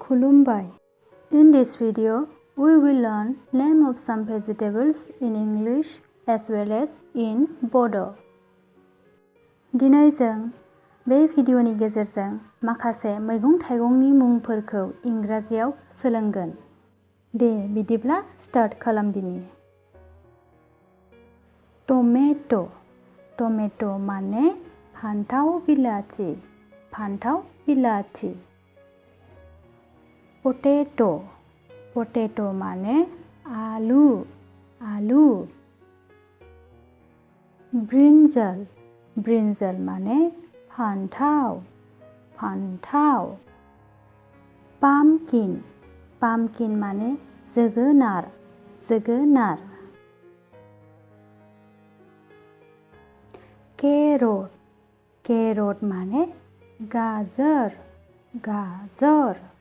खुलुमबाय. In this video, we will learn name of some vegetables in English as well as in Bodo. दिनै जों बे भिडिअनि गेजेरजों माखासे मैगं-थाइगंनि मुंफोरखौ इंराजियाव सोलोंगोन. दे बिदिब्ला स्टार्ट खालामदिनि. टमेट'. टमेट' माने फान्थाव बिलाथि. फान्थाव बिलाथि. पटेट'. पटेट' माने आलु. आलु. ब्रिन्जल. ब्रिन्जल माने फान्थाव. फान्थाव. पाम्पकिन. पाम्पकिन माने जोगोनार. जोगोनार. केरट. केरट माने गाजर. गाजर.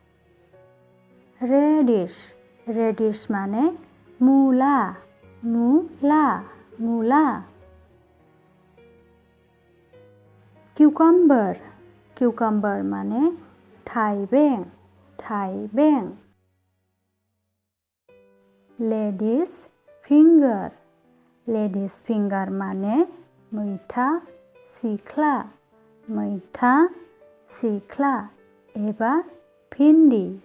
रेडिश. रेडिश माने मुला. मुला. मुला. क्यूकाम्बर. क्यूकाम्बर माने थाइबें. थाइबें. Ladies finger. लेडिस फिंगार माने मैथा सिख्ला. मैथा सिख्ला एबा भिन्डी.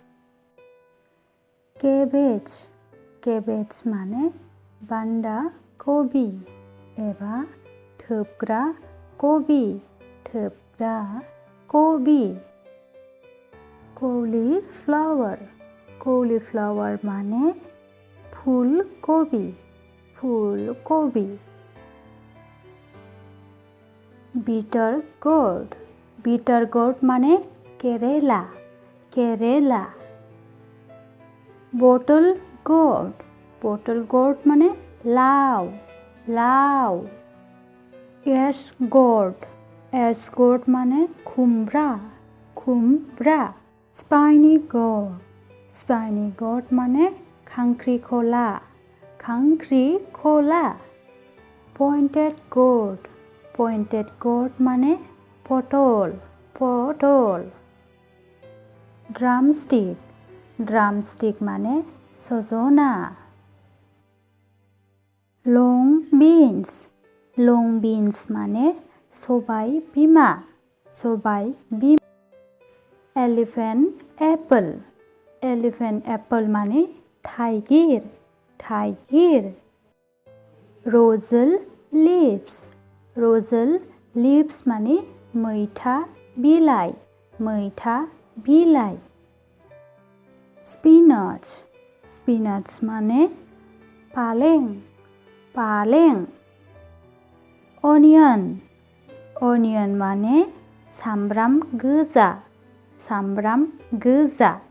केबेज. केबेज माने बान्दा कबि एबा थोबग्रा कबि. थोबग्रा कबि. कौलिफ्लावर. कौलिफ्लावर माने फुल कबि. फुल कबि. Bitter gourd. बिटर गोर्ड माने Kerala. Kerala. Bottle gourd. Bottle gourd माने लाव. लाव. एश गोर्ड. एश गोर्ड माने खुमब्रा. खुमब्रा. Spiny gourd. स्पाइनी गोर्ड माने खांख्रिखला. खांख्रिखला. Pointed gourd. पॉइंटेड गोर्ड माने पटल. पटल. ड्रामस्टिक. ड्रामस्टिक माने सजना. Lung beans. लंग बीन्स माने सबाय बिमा. सबाय बिमा. Elephant Apple. एलिफेन्ट एप्पल माने थाइगिर. थाइगिर. Roselle leaves. रोजेल लीव्स माने मैथा बिलाइ. मैथा बिलाइ. स्पिनाच. स्पिनाच माने पालें. पालें. अनियन. अनियन माने सामब्राम गोजा. सामब्राम गोजा.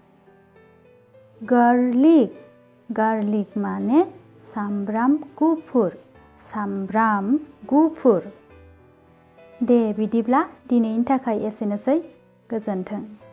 गार्लिक. गार्लिक माने सामब्राम गुफुर. सामब्राम गुफुर. दे बिदिब्ला दिनैनि थाखाय एसेनोसै. गोजोन्थों.